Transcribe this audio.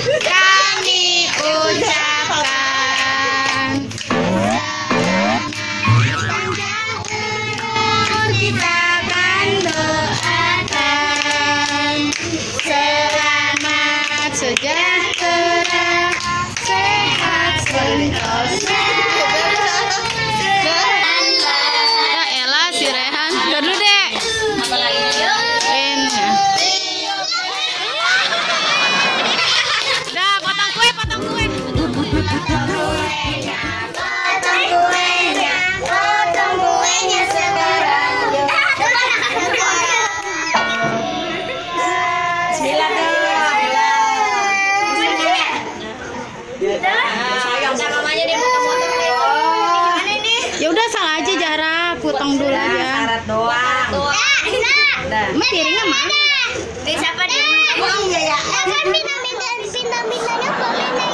kami ucapkan. Kita akan doakan selamat sejahtera, sehat sentosa. Ya elah si Rehan. Dulu deh. Apa lagi? Dah, potong kue, potong kue. Potong kuenya sekarang. Bismillah dong. Ya udah salah aja jarak, potong dulu aja. Syarat doang. Piringnya mana? Siapa dia? Oh iya ya. Kan pindah-pindahnya boleh.